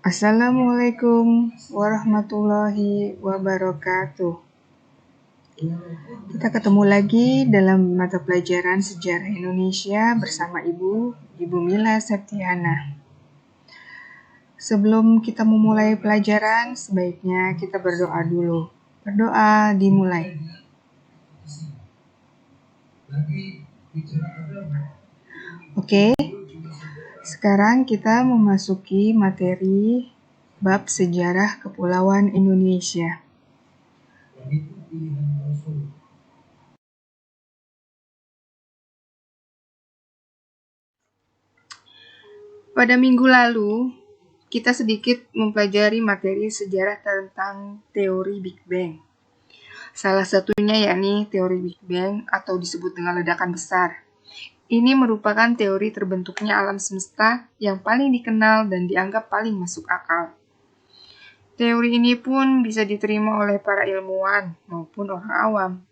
Assalamualaikum warahmatullahi wabarakatuh. Kita ketemu lagi dalam mata pelajaran Sejarah Indonesia bersama Ibu Mila Septiana. Sebelum kita memulai pelajaran, sebaiknya kita berdoa dulu. Berdoa dimulai. Oke, sekarang kita memasuki materi bab sejarah Kepulauan Indonesia. Pada minggu lalu, kita sedikit mempelajari materi sejarah tentang teori Big Bang. Salah satunya yakni teori Big Bang atau disebut dengan ledakan besar. Ini merupakan teori terbentuknya alam semesta yang paling dikenal dan dianggap paling masuk akal. Teori ini pun bisa diterima oleh para ilmuwan maupun orang awam.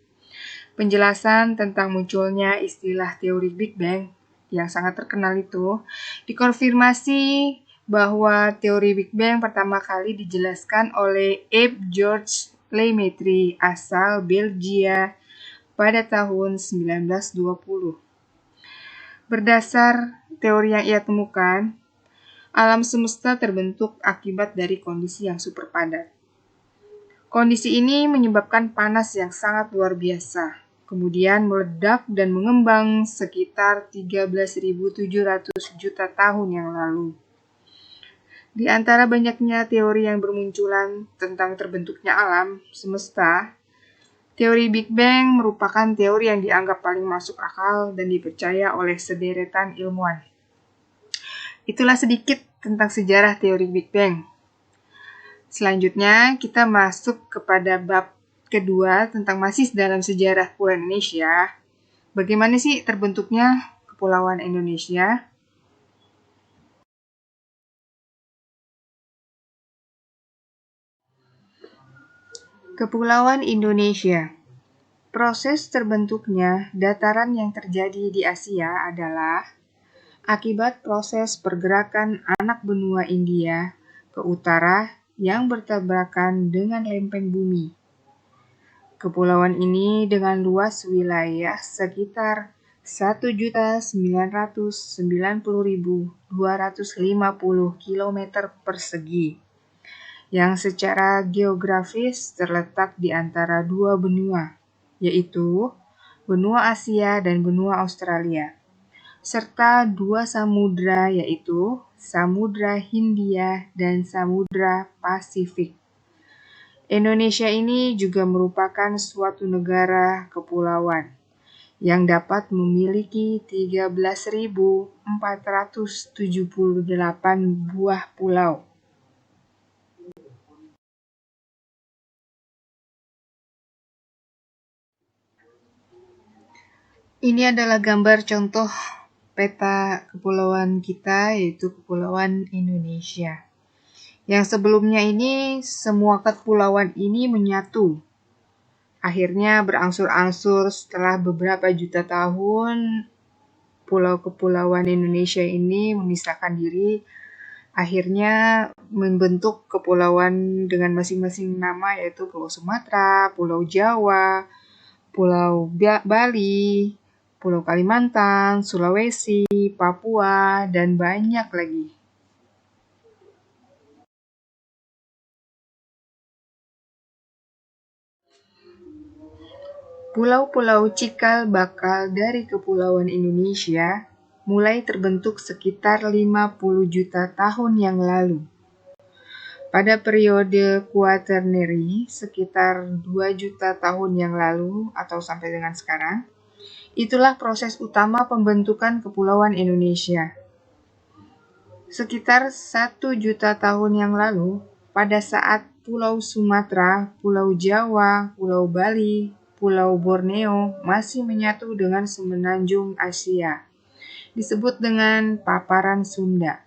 Penjelasan tentang munculnya istilah teori Big Bang yang sangat terkenal itu dikonfirmasi bahwa teori Big Bang pertama kali dijelaskan oleh Abe George Lemaitre asal Belgia pada tahun 1920. Berdasar teori yang ia temukan, alam semesta terbentuk akibat dari kondisi yang super padat. Kondisi ini menyebabkan panas yang sangat luar biasa, kemudian meledak dan mengembang sekitar 13.700 juta tahun yang lalu. Di antara banyaknya teori yang bermunculan tentang terbentuknya alam semesta, teori Big Bang merupakan teori yang dianggap paling masuk akal dan dipercaya oleh sederetan ilmuwan. Itulah sedikit tentang sejarah teori Big Bang. Selanjutnya, kita masuk kepada bab kedua tentang masih dalam sejarah Kepulauan Indonesia. Bagaimana sih terbentuknya Kepulauan Indonesia? Kepulauan Indonesia. Proses terbentuknya dataran yang terjadi di Asia adalah akibat proses pergerakan anak benua India ke utara yang bertabrakan dengan lempeng bumi. Kepulauan ini dengan luas wilayah sekitar 1.990.250 km persegi, yang secara geografis terletak di antara dua benua, yaitu benua Asia dan benua Australia, serta dua samudra yaitu Samudra Hindia dan Samudra Pasifik. Indonesia ini juga merupakan suatu negara kepulauan yang dapat memiliki 13.478 buah pulau. Ini adalah gambar contoh peta kepulauan kita, yaitu Kepulauan Indonesia. Yang sebelumnya ini, semua kepulauan ini menyatu. Akhirnya berangsur-angsur setelah beberapa juta tahun, pulau-kepulauan Indonesia ini memisahkan diri, akhirnya membentuk kepulauan dengan masing-masing nama, yaitu Pulau Sumatera, Pulau Jawa, Pulau Bali, Pulau Kalimantan, Sulawesi, Papua, dan banyak lagi. Pulau-pulau cikal bakal dari Kepulauan Indonesia mulai terbentuk sekitar 50 juta tahun yang lalu. Pada periode Quaternary, sekitar 2 juta tahun yang lalu atau sampai dengan sekarang, itulah proses utama pembentukan Kepulauan Indonesia. Sekitar 1 juta tahun yang lalu, pada saat Pulau Sumatera, Pulau Jawa, Pulau Bali, Pulau Borneo masih menyatu dengan semenanjung Asia, disebut dengan paparan Sunda.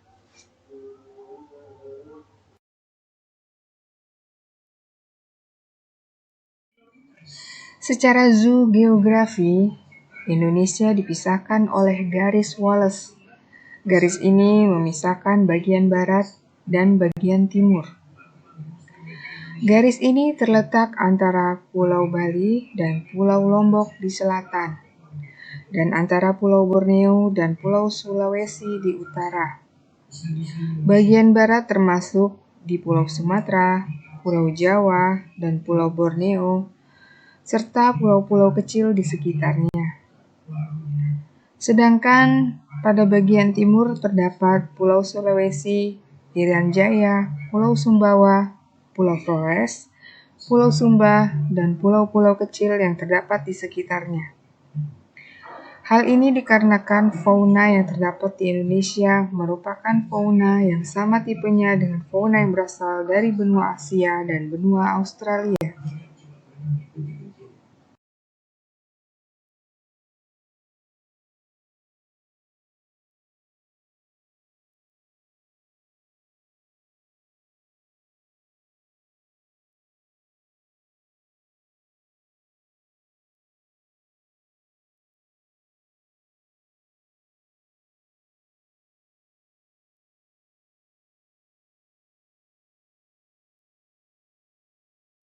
Secara zoogeografi, Indonesia dipisahkan oleh garis Wallace Garis ini memisahkan bagian barat dan bagian timur. Garis ini terletak antara Pulau Bali dan Pulau Lombok di selatan, dan antara Pulau Borneo dan Pulau Sulawesi di utara. Bagian barat termasuk di Pulau Sumatera, Pulau Jawa, dan Pulau Borneo, serta pulau-pulau kecil di sekitarnya. Sedangkan pada bagian timur terdapat Pulau Sulawesi, Irian Jaya, Pulau Sumbawa, Pulau Flores, Pulau Sumba, dan pulau-pulau kecil yang terdapat di sekitarnya. Hal ini dikarenakan fauna yang terdapat di Indonesia merupakan fauna yang sama tipenya dengan fauna yang berasal dari benua Asia dan benua Australia.